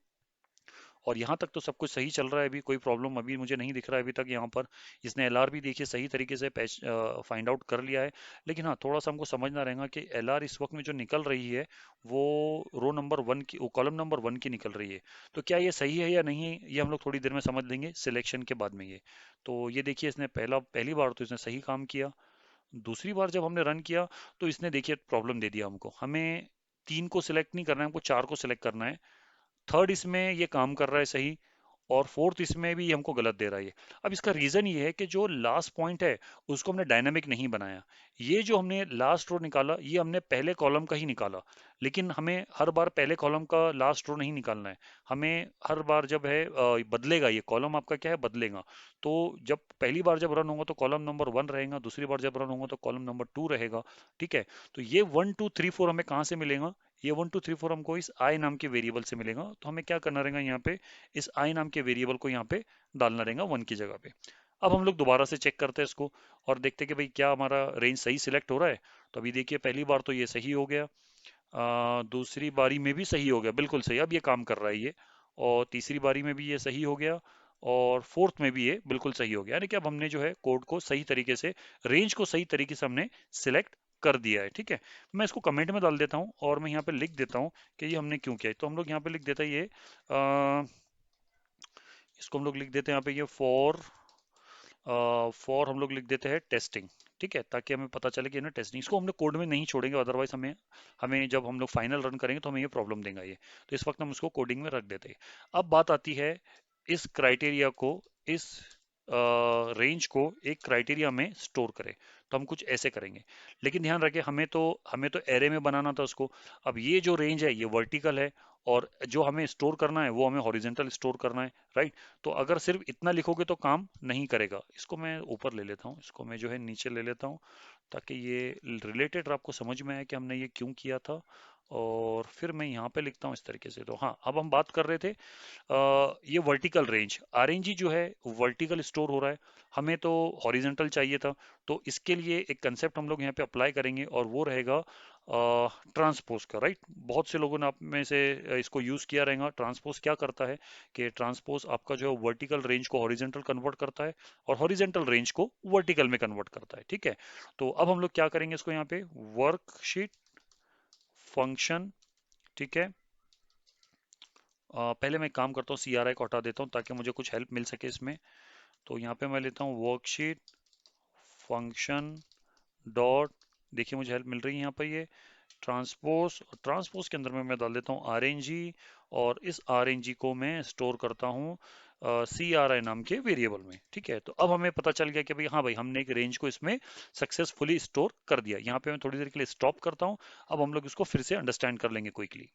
और यहाँ तक तो सब कुछ सही चल रहा है, अभी कोई प्रॉब्लम अभी मुझे नहीं दिख रहा है अभी तक यहाँ पर। इसने एलआर भी देखिए सही तरीके से पैच फाइंड आउट कर लिया है। लेकिन हाँ, थोड़ा सा हमको समझना रहेगा कि एलआर इस वक्त में जो निकल रही है वो रो नंबर 1 की, वो कॉलम नंबर 1 की निकल रही है। तो क्या ये सही है या नहीं है, ये हम लोग थोड़ी देर में समझ लेंगे सिलेक्शन के बाद में ये। तो ये देखिए इसने पहली बार तो इसने सही काम किया। दूसरी बार जब हमने रन किया तो इसने देखिए प्रॉब्लम दे दिया हमको। हमें 3 को सिलेक्ट नहीं करना है, हमको 4 को सिलेक्ट करना है। थर्ड इसमें ये काम कर रहा है सही, और फोर्थ इसमें भी हमको गलत दे रहा है ये। अब इसका रीजन ये है कि जो लास्ट पॉइंट है उसको हमने डायनामिक नहीं बनाया। ये जो हमने लास्ट रो निकाला ये हमने पहले कॉलम का ही निकाला, लेकिन हमें हर बार पहले कॉलम का लास्ट रो नहीं निकालना है। हमें हर बार जब है बदलेगा ये कॉलम, आपका क्या है बदलेगा। तो जब पहली बार जब रन होगा तो कॉलम नंबर 1 रहेगा, दूसरी बार जब रन होगा तो कॉलम नंबर 2 रहेगा। ठीक है। तो ये 1 2 3 4 हमें कहाँ से मिलेगा, ये 1 2 3 4 हमको इस आई नाम के वेरिएबल से मिलेगा। तो हमें क्या करना रहेगा यहाँ पे, इस आई नाम के वेरिएबल को यहाँ पे डालना रहेगा 1 की जगह पे। अब हम लोग दोबारा से चेक करते हैं इसको और देखते हैं कि भाई क्या हमारा रेंज सही सिलेक्ट हो रहा है। तो अभी देखिए पहली बार तो ये सही हो गया, दूसरी बारी में भी सही हो गया, बिल्कुल सही, अब ये काम कर रहा है ये। और तीसरी बारी में भी ये सही हो गया, और फोर्थ में भी ये बिल्कुल सही हो गया। यानी कि अब हमने जो है कोड को सही तरीके से, रेंज को सही तरीके से हमने सिलेक्ट कर दिया है। ठीक है। मैं इसको कमेंट में डाल देता हूँ और मैं यहाँ पे लिख देता हूँ कि ये हमने क्यों किया है। तो हम लोग यहाँ पे लिख देते हैं ये, इसको हम लोग लिख देते हैं यहाँ पे ये फॉर हम लोग लिख देते हैं टेस्टिंग। ठीक है, ताकि हमें पता चले कि ना टेस्टिंग, इसको हमने कोड में नहीं छोड़ेंगे, अदरवाइज हमें हमें जब हम लोग फाइनल रन करेंगे तो हमें ये प्रॉब्लम देगा ये। तो इस वक्त हम उसको कोडिंग में रख देते हैं। अब बात आती है इस क्राइटेरिया को, इस रेंज को एक क्राइटेरिया में स्टोर करें। तो हम कुछ ऐसे करेंगे, लेकिन ध्यान रखें हमें तो एरे में बनाना था उसको। अब ये जो रेंज है ये वर्टिकल है, और जो हमें स्टोर करना है वो हमें हॉरिजेंटल स्टोर करना है, राइट। तो अगर सिर्फ इतना लिखोगे तो काम नहीं करेगा। इसको मैं ऊपर ले लेता हूँ, इसको मैं जो है नीचे ले लेता हूँ ताकि ये रिलेटेड आपको समझ में आए कि हमने ये क्यों किया था। और फिर मैं यहाँ पे लिखता हूँ इस तरीके से। तो हाँ, अब हम बात कर रहे थे ये वर्टिकल रेंज, आरएनजी जो है वर्टिकल स्टोर हो रहा है, हमें तो हॉरिजेंटल चाहिए था। तो इसके लिए एक कंसेप्ट हम लोग यहाँ पे अप्लाई करेंगे और वो रहेगा ट्रांसपोज का, राइट। बहुत से लोगों ने आप में से इसको यूज किया रहेगा। ट्रांसपोज क्या करता है कि ट्रांसपोज आपका जो है वर्टिकल रेंज को हॉरिजेंटल कन्वर्ट करता है, और हॉरिजेंटल रेंज को वर्टिकल में कन्वर्ट करता है। ठीक है। तो अब हम लोग क्या करेंगे, इसको यहाँ पे वर्कशीट फंक्शन, ठीक है। पहले मैं एक काम करता हूँ, CRI को हटा देता हूँ ताकि मुझे कुछ हेल्प मिल सके इसमें। तो यहाँ पे मैं लेता हूँ वर्कशीट फंक्शन डॉट, देखिए मुझे हेल्प मिल रही है यहाँ पर ये ट्रांसपोज, और ट्रांसपोज के अंदर में मैं डाल देता हूँ आरएनजी, और इस आरएनजी को मैं स्टोर करता हूँ CRI नाम के वेरिएबल में। ठीक है। तो अब हमें पता चल गया कि भाई हाँ भाई, हमने एक रेंज को इसमें सक्सेसफुली स्टोर कर दिया। यहाँ पे मैं थोड़ी देर के लिए स्टॉप करता हूँ। अब हम लोग इसको फिर से अंडरस्टैंड कर लेंगे क्विकली।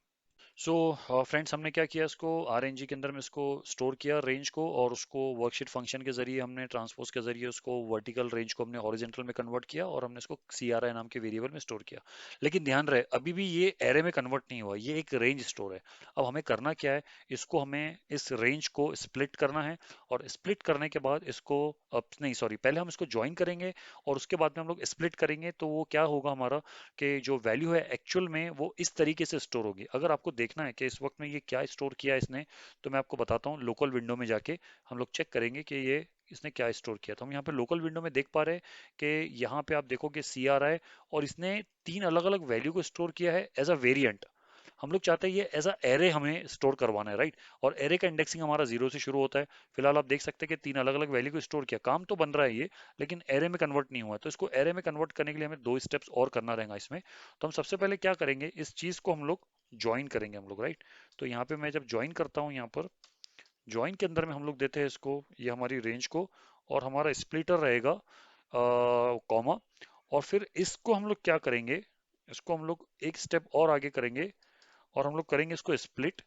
सो फ्रेंड्स, हमने क्या किया, इसको आरएनजी के अंदर में इसको स्टोर किया रेंज को, और उसको वर्कशीट फंक्शन के जरिए हमने ट्रांसपोज के जरिए उसको वर्टिकल रेंज को हमने हॉरिजेंटल में कन्वर्ट किया, और हमने इसको CRI नाम के वेरिएबल में स्टोर किया। लेकिन ध्यान रहे अभी भी ये एरे में कन्वर्ट नहीं हुआ, ये एक रेंज स्टोर है। अब हमें करना क्या है, इसको हमें इस रेंज को स्प्लिट करना है, और स्प्लिट करने के बाद इसको, अब नहीं सॉरी, पहले हम इसको ज्वाइन करेंगे और उसके बाद में हम लोग स्प्लिट करेंगे। तो वो क्या होगा हमारा, कि जो वैल्यू है एक्चुअल में वो इस तरीके से स्टोर होगी। अगर आपको देखना है कि इस वक्त में ये क्या स्टोर किया है इसने, तो मैं आपको बताता हूँ। लोकल विंडो में जाके हम लोग चेक करेंगे कि ये इसने क्या स्टोर किया। तो हम यहाँ पे लोकल विंडो में देख पा रहे हैं कि यहाँ पे आप देखोगे CRI, और इसने 3 अलग अलग वैल्यू को स्टोर किया है एज अ वेरिएंट। हम लोग चाहते हैं ये एज अ एरे हमें स्टोर करवाना है, राइट। और एरे का इंडेक्सिंग हमारा 0 से शुरू होता है। फिलहाल आप देख सकते हैं कि 3 अलग अलग वैल्यू को स्टोर किया, काम तो बन रहा है ये, लेकिन एरे में कन्वर्ट नहीं हुआ। तो इसको एरे में कन्वर्ट करने के लिए हमें 2 स्टेप्स और करना रहेगा इसमें। तो हम सबसे पहले क्या करेंगे, इस चीज को हम लोग ज्वाइन करेंगे हम लोग, राइट। तो यहाँ पे मैं जब ज्वाइन करता हूँ, यहाँ पर ज्वाइन के अंदर में हम लोग देते हैं इसको, ये हमारी रेंज को, और हमारा स्प्लिटर रहेगा कॉमा। और फिर इसको हम लोग क्या करेंगे, इसको हम लोग एक स्टेप और आगे करेंगे, और हम लोग करेंगे इसको स्प्लिट।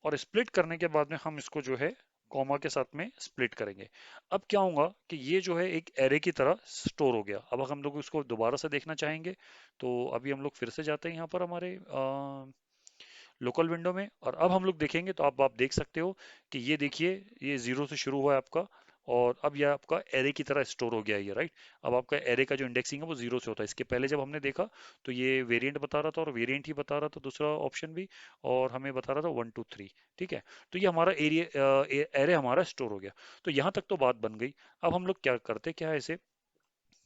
और स्प्लिट करने के बाद में हम इसको जो है कॉमा के साथ में स्प्लिट करेंगे। अब क्या होगा कि ये जो है एक एरे की तरह स्टोर हो गया। अब हम लोग इसको दोबारा से देखना चाहेंगे, तो अभी हम लोग फिर से जाते हैं यहाँ पर हमारे लोकल विंडो में, और अब हम लोग देखेंगे तो आप देख सकते हो कि ये देखिए, ये 0 से शुरू हुआ है आपका, और अब यह आपका एरे की तरह स्टोर हो गया है ये, राइट। अब आपका एरे का जो इंडेक्सिंग है वो 0 से होता है। इसके पहले जब हमने देखा तो ये वेरिएंट बता रहा था, और वेरिएंट ही बता रहा था दूसरा ऑप्शन भी, और हमें बता रहा था 1 2 3। ठीक है, तो ये हमारा एरिया एरे हमारा स्टोर हो गया। तो यहाँ तक तो बात बन गई। अब हम लोग क्या करते क्या है इसे,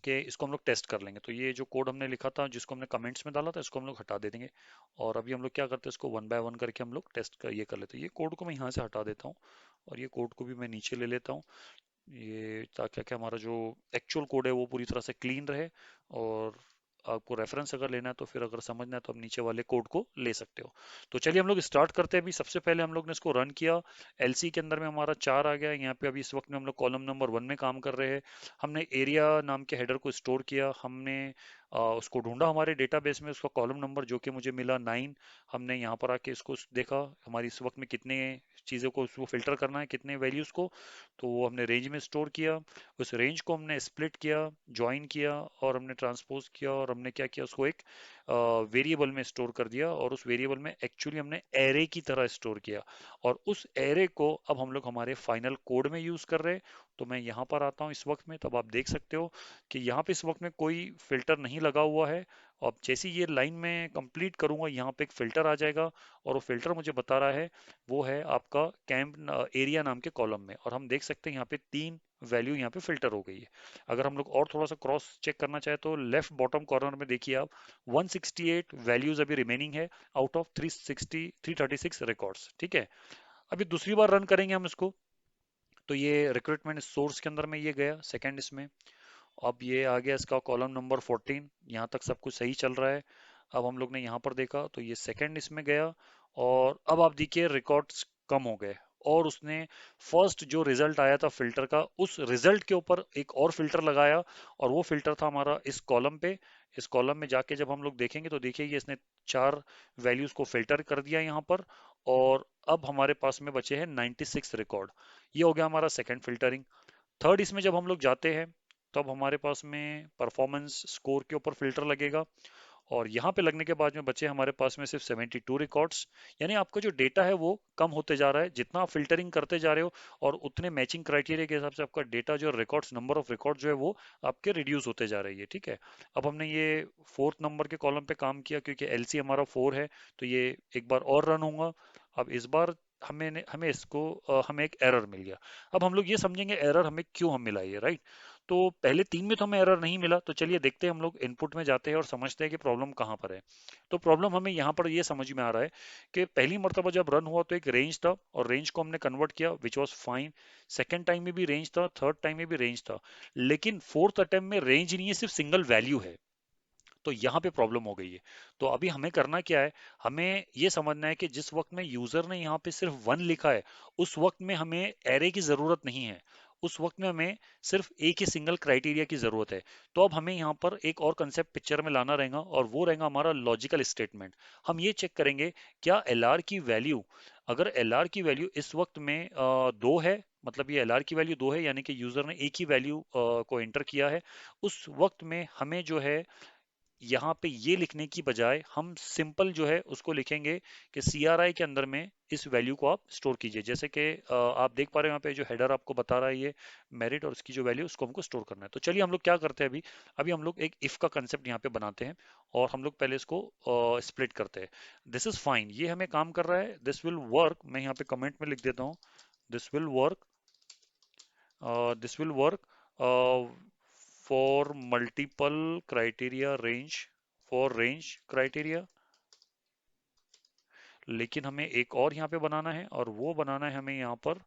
कि इसको हम लोग टेस्ट कर लेंगे। तो ये जो कोड हमने लिखा था, जिसको हमने कमेंट्स में डाला था, इसको हम लोग हटा दे देंगे। और अभी हम लोग क्या करते हैं, इसको 1 बाय 1 करके हम लोग टेस्ट कर ये कर लेते हैं। ये कोड को मैं यहाँ से हटा देता हूँ, और ये कोड को भी मैं नीचे ले लेता हूँ, ये ताकि क्या हमारा जो एक्चुअल कोड है वो पूरी तरह से क्लीन रहे। और आपको रेफरेंस अगर लेना है तो फिर अगर समझना है तो आप नीचे वाले कोड को ले सकते हो। तो चलिए हम लोग स्टार्ट करते हैं। अभी सबसे पहले हम लोग ने इसको रन किया, एलसी के अंदर में हमारा 4 आ गया यहाँ पे। अभी इस वक्त में हम लोग कॉलम नंबर 1 में काम कर रहे हैं। हमने एरिया नाम के हेडर को स्टोर किया, हमने उसको ढूंढा हमारे डेटाबेस में, उसका कॉलम नंबर जो कि मुझे मिला 9। हमने यहाँ पर आके इसको देखा हमारी इस वक्त में कितने चीज़ों को उसको फिल्टर करना है, कितने वैल्यूज़ को। तो वो हमने रेंज में स्टोर किया, उस रेंज को हमने स्प्लिट किया, ज्वाइन किया, और हमने ट्रांसपोज किया, और हमने क्या किया, उसको एक वेरिएबल में स्टोर कर दिया। और उस वेरिएबल में एक्चुअली हमने एरे की तरह स्टोर किया, और उस एरे को अब हम लोग हमारे फाइनल कोड में यूज कर रहे हैं। तो मैं यहाँ पर आता हूँ इस वक्त में, तब आप देख सकते हो कि यहाँ पे इस वक्त में कोई फिल्टर नहीं लगा हुआ है। अब जैसे ही ये लाइन में कंप्लीट करूंगा, यहाँ पे एक फिल्टर आ जाएगा, और वो फिल्टर मुझे बता रहा है वो है आपका कैंप एरिया नाम के कॉलम में। और हम देख सकते हैं यहाँ पे 3 वैल्यू यहाँ पे फिल्टर हो गई है। अगर हम लोग और थोड़ा सा क्रॉस चेक करना चाहे तो लेफ्ट बॉटम कॉर्नर में देखिए आप, 168 वैल्यूज अभी रिमेनिंग है आउट ऑफ 336 रिकॉर्ड्स। ठीक है, अभी दूसरी बार रन करेंगे हम इसको। तो ये रिक्रूटमेंट सोर्स के अंदर में ये गया सेकंड इसमें। अब ये आ गया इसका कॉलम नंबर 14, यहाँ तक सब कुछ सही चल रहा है। अब हम लोग ने यहाँ पर देखा तो ये सेकंड इसमें गया, और अब आप देखिए रिकॉर्ड्स कम हो गए। और उसने फर्स्ट जो रिजल्ट आया था फिल्टर का, उस रिजल्ट के ऊपर एक और फिल्टर लगाया, और वो फिल्टर था हमारा इस कॉलम पे। इस कॉलम में जाके जब हम लोग देखेंगे तो देखिए ये इसने 4 वैल्यूज को फिल्टर कर दिया यहाँ पर। और अब हमारे पास में बचे हैं 96 रिकॉर्ड। ये हो गया हमारा सेकंड फिल्टरिंग। थर्ड इसमें जब हम लोग जाते हैं, तब हमारे पास में परफॉर्मेंस स्कोर के ऊपर फिल्टर लगेगा, और यहाँ पे लगने के बाद में बचे हमारे पास में सिर्फ 72 रिकॉर्ड्स। यानी आपका जो डेटा है वो कम होते जा रहा है, जितना आप फिल्टरिंग करते जा रहे हो, और उतने मैचिंग क्राइटेरिया के हिसाब से आपका डेटा जो रिकॉर्ड्स, नंबर ऑफ रिकॉर्ड जो है वो आपके रिड्यूस होते जा रही है। ठीक है, अब हमने ये फोर्थ नंबर के कॉलम पे काम किया, क्योंकि एलसी हमारा 4 है। तो ये एक बार और रन होगा। अब इस बार हमें इसको हमें एक एरर मिल गया। अब हम लोग ये समझेंगे एरर हमें क्यों हम मिला ये, राइट। तो पहले 3 में तो हमें एरर नहीं मिला, तो चलिए देखते हैं, हम लोग इनपुट में जाते हैं और समझते हैं कि प्रॉब्लम कहाँ पर है। तो प्रॉब्लम हमें यहाँ पर ये समझ में आ रहा है कि पहली मर्तबा जब रन हुआ तो एक रेंज था, और रेंज को हमने कन्वर्ट किया, which was fine. Second time में भी रेंज था, थर्ड टाइम में भी रेंज था, लेकिन फोर्थ अटेम्प्ट में रेंज नहीं है, सिर्फ सिंगल वैल्यू है। तो यहाँ पे प्रॉब्लम हो गई है। तो अभी हमें करना क्या है, हमें ये समझना है कि जिस वक्त में यूजर ने यहाँ पे सिर्फ 1 लिखा है, उस वक्त में हमें एरे की जरूरत नहीं है। उस वक्त में हमें सिर्फ एक ही सिंगल क्राइटेरिया की जरूरत है। तो अब हमें यहाँ पर एक और कंसेप्ट पिक्चर में लाना रहेगा, और वो रहेगा हमारा लॉजिकल स्टेटमेंट। हम ये चेक करेंगे क्या एलआर की वैल्यू, अगर एलआर की वैल्यू इस वक्त में 2 है, मतलब ये एलआर की वैल्यू 2 है, यानी कि यूजर ने एक ही वैल्यू को एंटर किया है, उस वक्त में हमें जो है यहाँ पे ये लिखने की बजाय हम सिंपल जो है उसको लिखेंगे कि CRI के अंदर में इस वैल्यू को आप स्टोर कीजिए। जैसे कि आप देख पा रहे हैं यहाँ पे जो हेडर आपको बता रहा है ये मेरिट, और उसकी जो वैल्यू उसको हमको स्टोर करना है। तो चलिए हम लोग क्या करते हैं, अभी अभी हम लोग एक इफ का कंसेप्ट यहाँ पे बनाते हैं, और हम लोग पहले इसको स्प्लिट करते हैं। दिस इज फाइन, ये हमें काम कर रहा है, दिस विल वर्क। मैं यहाँ पे कमेंट में लिख देता हूँ, this will work, this will work for multiple criteria range, for range criteria, लेकिन हमें एक और यहाँ पे बनाना है, और वो बनाना है हमें यहाँ पर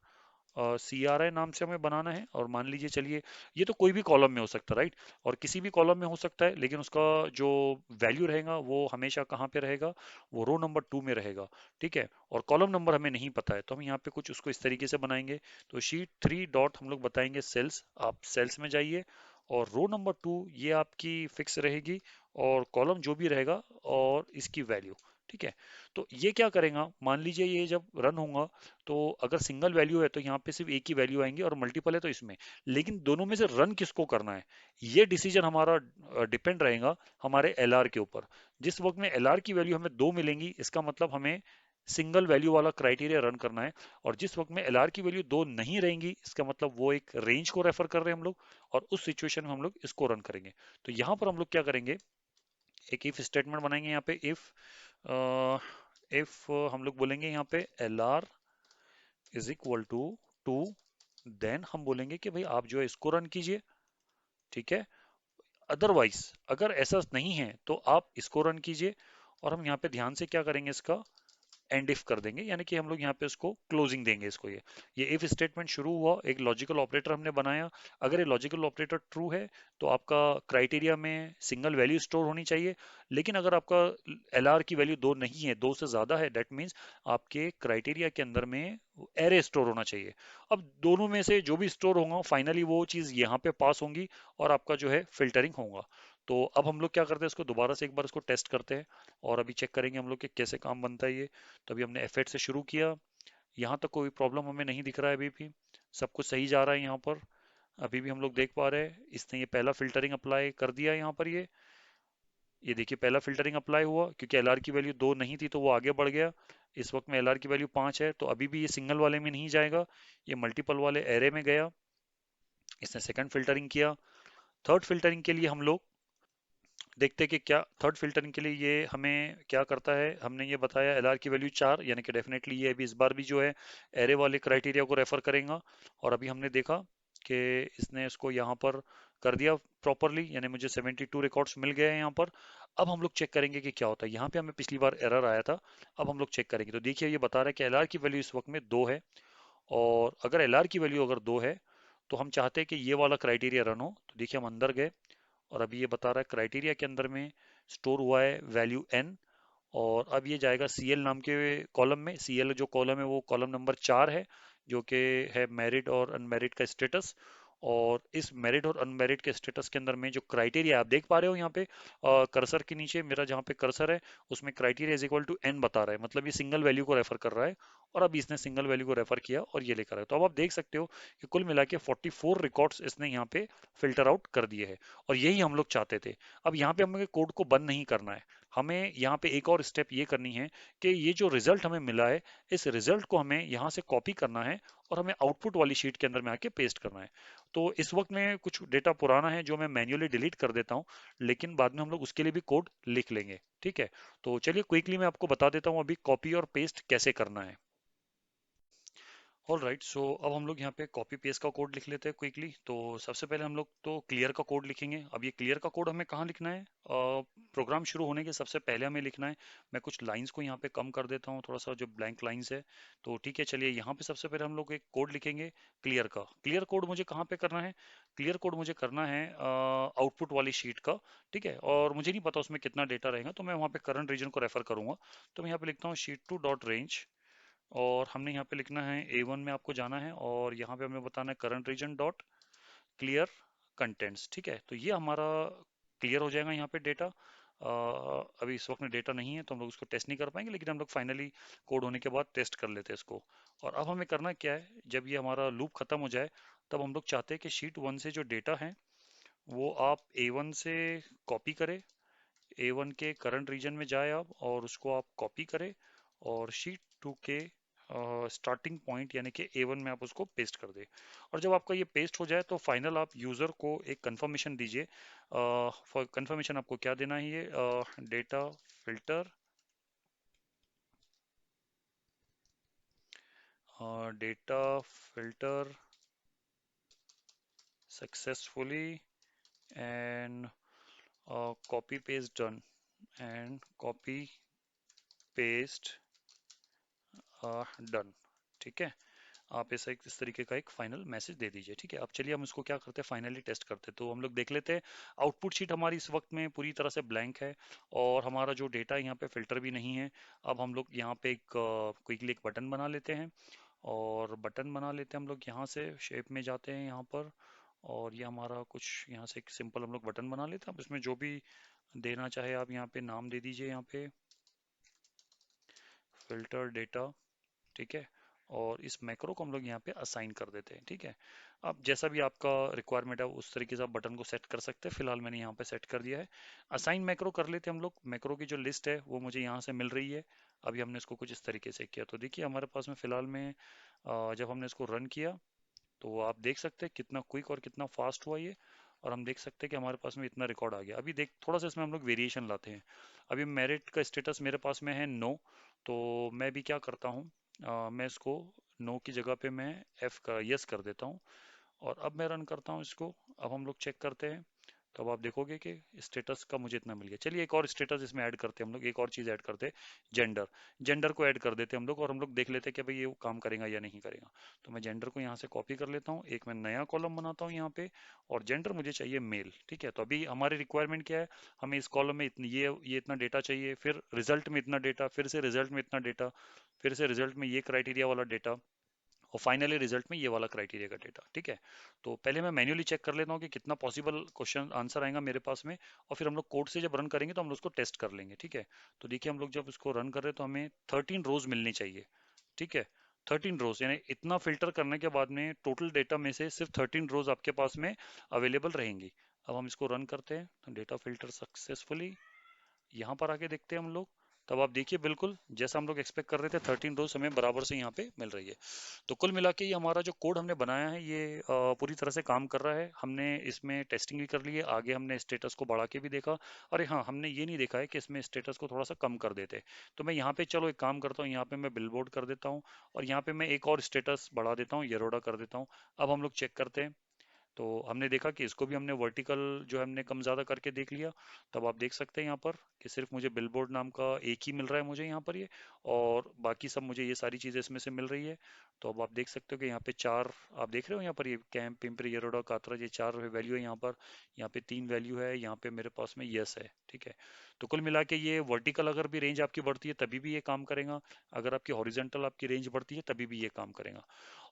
CRI नाम से हमें बनाना है। और मान लीजिए चलिए, ये तो कोई भी कॉलम में हो सकता है, राइट, और किसी भी कॉलम में हो सकता है, लेकिन उसका जो वैल्यू रहेगा वो हमेशा कहाँ पे रहेगा, वो रो नंबर 2 में रहेगा। ठीक है, और कॉलम नंबर हमें नहीं पता है, तो हम यहाँ पे कुछ उसको इस तरीके से बनाएंगे। तो शीट 3 डॉट हम लोग बताएंगे सेल्स, आप सेल्स में जाइए, और रो नंबर 2 ये आपकी फिक्स रहेगी, और कॉलम जो भी रहेगा और इसकी वैल्यू। ठीक है, तो ये क्या करेगा, मान लीजिए ये जब रन होगा, तो अगर सिंगल वैल्यू है तो यहाँ पे सिर्फ एक ही वैल्यू आएंगे, और मल्टीपल है तो इसमें। लेकिन दोनों में से रन किसको करना है, ये डिसीजन हमारा डिपेंड रहेगा हमारे LR के ऊपर। जिस वक्त में LR की वैल्यू हमें 2 मिलेंगी, इसका मतलब हमें सिंगल वैल्यू वाला क्राइटेरिया रन करना है। और जिस वक्त में LR की वैल्यू 2 नहीं रहेंगी, इसका मतलब वो एक रेंज को रेफर कर रहे हैं हम लोग, और उस सिचुएशन में हम लोग इसको रन करेंगे। तो यहाँ पर हम लोग क्या करेंगे, एक इफ स्टेटमेंट बनाएंगे यहाँ पे। इफ हम लोग बोलेंगे यहाँ पे LR is equal to 2, then हम बोलेंगे कि भाई आप जो है इसको रन कीजिए। ठीक है, अदरवाइज अगर ऐसा नहीं है तो आप इसको रन कीजिए। और हम यहाँ पे ध्यान से क्या करेंगे, इसका एंड इफ कर देंगे, यानी कि हम लोग यहाँ पे इसको क्लोजिंग देंगे इसको। ये इफ स्टेटमेंट शुरू हुआ, एक लॉजिकल ऑपरेटर हमने बनाया। अगर ये लॉजिकल ऑपरेटर ट्रू है तो आपका क्राइटेरिया में सिंगल वैल्यू स्टोर होनी चाहिए। लेकिन अगर आपका LR की वैल्यू 2 नहीं है, 2 से ज्यादा है, दैट मीन्स आपके क्राइटेरिया के अंदर में एरे स्टोर होना चाहिए। अब दोनों में से जो भी स्टोर होगा, फाइनली वो चीज यहाँ पे पास होंगी, और आपका जो है फिल्टरिंग होगा। तो अब हम लोग क्या करते हैं, इसको दोबारा से एक बार इसको टेस्ट करते हैं, और अभी चेक करेंगे हम लोग कि कैसे काम बनता है ये। तो अभी हमने F8 से शुरू किया, यहाँ तक कोई प्रॉब्लम हमें नहीं दिख रहा है, अभी भी सब कुछ सही जा रहा है यहाँ पर। अभी भी हम लोग देख पा रहे हैं, इसने ये पहला फिल्टरिंग अप्लाई कर दिया यहाँ पर। ये देखिए पहला फिल्टरिंग अप्लाई हुआ, क्योंकि LR की वैल्यू 2 नहीं थी तो वो आगे बढ़ गया। इस वक्त में LR की वैल्यू 5 है, तो अभी भी ये सिंगल वाले में नहीं जाएगा, ये मल्टीपल वाले एरे में गया। इसने सेकंड फिल्टरिंग किया। थर्ड फिल्टरिंग के लिए हम लोग देखते हैं कि क्या थर्ड फिल्टरिंग के लिए ये हमें क्या करता है। हमने ये बताया LR की वैल्यू 4, यानी कि डेफिनेटली ये अभी इस बार भी जो है एरे वाले क्राइटेरिया को रेफर करेगा। और अभी हमने देखा कि इसने इसको यहाँ पर कर दिया प्रॉपरली, यानी मुझे 72 रिकॉर्ड्स मिल गए हैं यहाँ पर। अब हम लोग चेक करेंगे कि क्या होता है, यहाँ पे हमें पिछली बार एरर आया था। अब हम लोग चेक करेंगे, तो देखिए ये बता रहा है कि LR की वैल्यू इस वक्त में 2 है। और अगर LR की वैल्यू अगर 2 है, तो हम चाहते हैं कि ये वाला क्राइटेरिया रन हो। तो देखिए हम अंदर गए, और अभी ये बता रहा है क्राइटेरिया के अंदर में स्टोर हुआ है वैल्यू n। और अब ये जाएगा CL नाम के कॉलम में। CL जो कॉलम है वो कॉलम नंबर 4 है, जो कि है मैरिड और अनमैरिड का स्टेटस। और इस मैरिड और अनमैरिड के स्टेटस के अंदर में जो क्राइटेरिया आप देख पा रहे हो यहाँ पे कर्सर के नीचे, मेरा जहाँ पे कर्सर है उसमें criteria is equal to n बता रहा है, मतलब ये सिंगल वैल्यू को रेफर कर रहा है। और अब इसने सिंगल वैल्यू को रेफर किया और ये लेकर आया। तो अब आप देख सकते हो कि कुल मिला के 44 रिकॉर्ड्स इसने यहाँ पे फिल्टर आउट कर दिए है। और यही हम लोग चाहते थे। अब यहाँ पे हमें कोड को बंद नहीं करना है, हमें यहाँ पे एक और स्टेप ये करनी है कि ये जो रिजल्ट हमें मिला है, इस रिजल्ट को हमें यहाँ से कॉपी करना है, और हमें आउटपुट वाली शीट के अंदर में आके पेस्ट करना है। तो इस वक्त में कुछ डेटा पुराना है जो मैं मैन्युअली डिलीट कर देता हूँ, लेकिन बाद में हम लोग उसके लिए भी कोड लिख लेंगे। ठीक है, तो चलिए क्विकली मैं आपको बता देता हूँ अभी कॉपी और पेस्ट कैसे करना है। ऑल राइट, सो अब हम लोग यहाँ पे कॉपी पेस्ट का कोड लिख लेते हैं क्विकली। तो सबसे पहले हम लोग तो क्लियर का कोड लिखेंगे। अब ये क्लियर का कोड हमें कहाँ लिखना है, प्रोग्राम शुरू होने के सबसे पहले हमें लिखना है। मैं कुछ लाइंस को यहाँ पे कम कर देता हूँ, थोड़ा सा जो ब्लैंक लाइंस है। तो ठीक है, चलिए यहाँ पे सबसे पहले हम लोग एक कोड लिखेंगे क्लियर का। क्लियर कोड मुझे कहाँ पे करना है, क्लियर कोड मुझे करना है आउटपुट वाली शीट का। ठीक है, और मुझे नहीं पता उसमें कितना डेटा रहेगा, तो मैं वहाँ पे करंट रीजन को रेफर करूंगा। तो मैं यहाँ पे लिखता हूँ sheet2.range। और हमने यहाँ पे लिखना है A1 में आपको जाना है, और यहाँ पे हमें बताना है current region dot clear contents. ठीक है, तो ये हमारा क्लियर हो जाएगा यहाँ पे डेटा। अभी इस वक्त में डेटा नहीं है तो हम लोग उसको टेस्ट नहीं कर पाएंगे, लेकिन हम लोग फाइनली कोड होने के बाद टेस्ट कर लेते हैं इसको। और अब हमें करना क्या है, जब ये हमारा लूप खत्म हो जाए, तब हम लोग चाहते हैं कि शीट 1 से जो डेटा है वो आप A1 से कॉपी करें। A1 के करंट रीजन में जाए आप, और उसको आप कॉपी करें, और शीट 2 के स्टार्टिंग पॉइंट यानी कि A1 में आप उसको पेस्ट कर दें। और जब आपका ये पेस्ट हो जाए तो फाइनल आप यूज़र को एक कंफर्मेशन दीजिए। फॉर कंफर्मेशन आपको क्या देना है, ये data filter, data filter successfully and copy paste done, and copy paste done. ठीक है, आप ऐसा इस तरीके का एक फाइनल मैसेज दे दीजिए। ठीक है, अब चलिए हम इसको क्या करते हैं, फाइनली टेस्ट करते हैं। तो हम लोग देख लेते हैं, आउटपुट शीट हमारी इस वक्त में पूरी तरह से ब्लैंक है और हमारा जो डेटा यहाँ पे फिल्टर भी नहीं है। अब हम लोग यहाँ पे एक क्विकली एक बटन बना लेते हैं, और बटन बना लेते हैं हम लोग यहाँ से शेप में जाते हैं यहाँ पर, और ये हमारा कुछ यहाँ से एक सिंपल हम लोग बटन बना लेते हैं। अब इसमें जो भी देना चाहे आप यहाँ पे नाम दे दीजिए, यहाँ पे फिल्टर डेटा। ठीक है, और इस मैक्रो को हम लोग यहाँ पे असाइन कर देते हैं। ठीक है, अब जैसा भी आपका रिक्वायरमेंट है उस तरीके से आप बटन को सेट कर सकते हैं। फिलहाल मैंने यहाँ पे सेट कर दिया है। असाइन मैक्रो कर लेते हैं हम लोग। मैक्रो की जो लिस्ट है वो मुझे यहाँ से मिल रही है। अभी हमने इसको कुछ इस तरीके से किया, तो देखिए हमारे पास में फिलहाल में जब हमने इसको रन किया तो आप देख सकते हैं कितना क्विक और कितना फास्ट हुआ ये। और हम देख सकते हैं कि हमारे पास में इतना रिकॉर्ड आ गया। अभी देख थोड़ा सा इसमें हम लोग वेरिएशन लाते हैं। अभी मेरिट का स्टेटस मेरे पास में है नो, तो मैं भी क्या करता हूँ, मैं इसको नो की जगह पे मैं एफ का यस कर देता हूँ। और अब मैं रन करता हूँ इसको। अब हम लोग चेक करते हैं, तो अब आप देखोगे कि स्टेटस का मुझे इतना मिल गया। चलिए एक और स्टेटस इसमें ऐड करते हैं हम लोग, एक और चीज़ ऐड करते हैं, जेंडर। जेंडर को ऐड कर देते हैं हम लोग, और हम लोग देख लेते हैं कि भाई ये काम करेगा या नहीं करेगा। तो मैं जेंडर को यहाँ से कॉपी कर लेता हूँ, एक मैं नया कॉलम बनाता हूँ यहाँ पे, और जेंडर मुझे चाहिए मेल। ठीक है, तो अभी हमारी रिक्वायरमेंट क्या है, हमें इस कॉलम में इतनी ये इतना डेटा चाहिए, फिर रिजल्ट में इतना डेटा, फिर से रिजल्ट में इतना डेटा, फिर से रिजल्ट में ये क्राइटेरिया वाला डेटा, और फाइनली रिजल्ट में ये वाला क्राइटेरिया का डेटा। ठीक है, तो पहले मैं मैन्युअली चेक कर लेता हूँ कि कितना पॉसिबल क्वेश्चन आंसर आएगा मेरे पास में, और फिर हम लोग कोड से जब रन करेंगे तो हम लोग उसको टेस्ट कर लेंगे। ठीक है, तो देखिए हम लोग जब इसको रन कर रहे हैं तो हमें 13 रोज मिलनी चाहिए। ठीक है, 13 रोज, यानी इतना फिल्टर करने के बाद में टोटल डेटा में से सिर्फ 13 रोज आपके पास में अवेलेबल रहेंगी। अब हम इसको रन करते हैं तो डेटा फिल्टर सक्सेसफुली, यहाँ पर आके देखते हैं हम लोग। तब आप देखिए बिल्कुल जैसा हम लोग एक्सपेक्ट कर रहे थे, 13 रोज हमें बराबर से यहाँ पे मिल रही है। तो कुल मिला के ये हमारा जो कोड हमने बनाया है ये पूरी तरह से काम कर रहा है। हमने इसमें टेस्टिंग भी कर ली है, आगे हमने स्टेटस को बढ़ा के भी देखा। अरे हाँ, हमने ये नहीं देखा है कि इसमें स्टेटस को थोड़ा सा कम कर देते। तो मैं यहाँ पे चलो एक काम करता हूँ, यहाँ पे मैं बिलबोर्ड कर देता हूँ, और यहाँ पे मैं एक और स्टेटस बढ़ा देता हूँ, येरोडा कर देता हूँ। अब हम लोग चेक करते हैं, तो हमने देखा कि इसको भी हमने वर्टिकल जो है हमने कम ज़्यादा करके देख लिया। तब आप देख सकते हैं यहाँ पर कि सिर्फ मुझे बिलबोर्ड नाम का एक ही मिल रहा है मुझे यहाँ पर ये, और बाकी सब मुझे ये सारी चीज़ें इसमें से मिल रही है। तो अब आप देख सकते हो कि यहाँ पे चार, आप देख रहे हो यहाँ पर ये कैंप पिंपरी येरोडा कातरा, ये चार वैल्यू है यहाँ पर। यहाँ पे 3 वैल्यू है, यहाँ पे मेरे पास में यस है। ठीक है, तो कुल मिला के ये वर्टिकल अगर भी रेंज आपकी बढ़ती है तभी भी ये काम करेगा, अगर आपकी हॉरिजेंटल आपकी रेंज बढ़ती है तभी भी ये काम करेगा।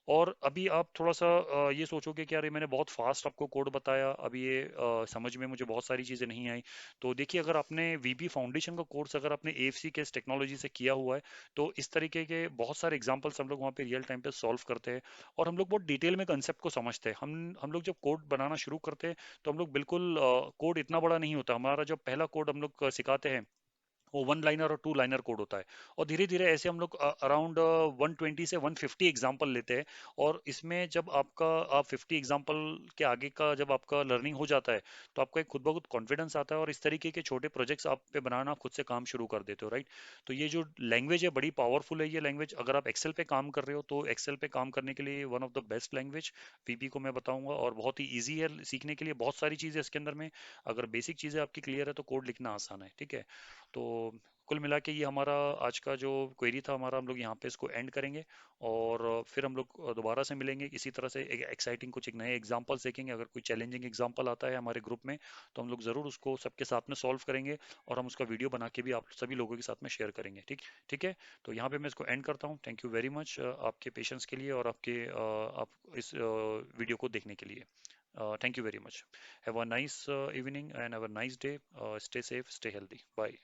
और अभी आप थोड़ा सा ये सोचोगे कि यार ये मैंने बहुत फास्ट आपको कोड बताया, अभी ये समझ में मुझे बहुत सारी चीज़ें नहीं आई। तो देखिए अगर आपने वीबी फाउंडेशन का कोर्स अगर आपने एएफसी के इस टेक्नोलॉजी से किया हुआ है, तो इस तरीके के बहुत सारे एग्जांपल्स हम लोग वहाँ पे रियल टाइम पे सॉल्व करते हैं, और हम लोग बहुत डिटेल में कंसेप्ट को समझते हैं। हम लोग जब कोड बनाना शुरू करते हैं तो हम लोग बिल्कुल कोड इतना बड़ा नहीं होता हमारा। जब पहला कोड हम लोग सिखाते हैं वो 1 लाइनर और 2 लाइनर कोड होता है, और धीरे धीरे ऐसे हम लोग अराउंड 120 से 150 एग्जाम्पल लेते हैं। और इसमें जब आपका आप 50 एग्जाम्पल के आगे का जब आपका लर्निंग हो जाता है तो आपको एक खुद ब खुद कॉन्फिडेंस आता है, और इस तरीके के छोटे प्रोजेक्ट्स आप पे बनाना आप खुद से काम शुरू कर देते हो, राइट। तो ये जो लैंग्वेज है बड़ी पावरफुल है। ये लैंग्वेज अगर आप एक्सेल पे काम कर रहे हो तो एक्सेल पे काम करने के लिए one of the best language VB को मैं बताऊंगा, और बहुत ही ईजी है सीखने के लिए। बहुत सारी चीज़ें इसके अंदर में, अगर बेसिक चीज़ें आपकी क्लियर है तो कोड लिखना आसान है। ठीक है, तो कुल मिला के ये हमारा आज का जो क्वेरी था हमारा, हम लोग यहाँ पे इसको एंड करेंगे, और फिर हम लोग दोबारा से मिलेंगे इसी तरह से एक एक्साइटिंग कुछ एक नए एग्जाम्पल सीखेंगे। अगर कोई चैलेंजिंग एग्जाम्पल आता है हमारे ग्रुप में तो हम लोग ज़रूर उसको सबके साथ में सॉल्व करेंगे, और हम उसका वीडियो बना के भी आप सभी लोगों के साथ में शेयर करेंगे। ठीक ठीक है, तो यहाँ पे मैं इसको एंड करता हूँ। थैंक यू वेरी मच आपके पेशेंस के लिए, और आपके आप इस वीडियो को देखने के लिए। Thank you very much. Have a nice evening and have a nice day. Stay safe, stay healthy. Bye.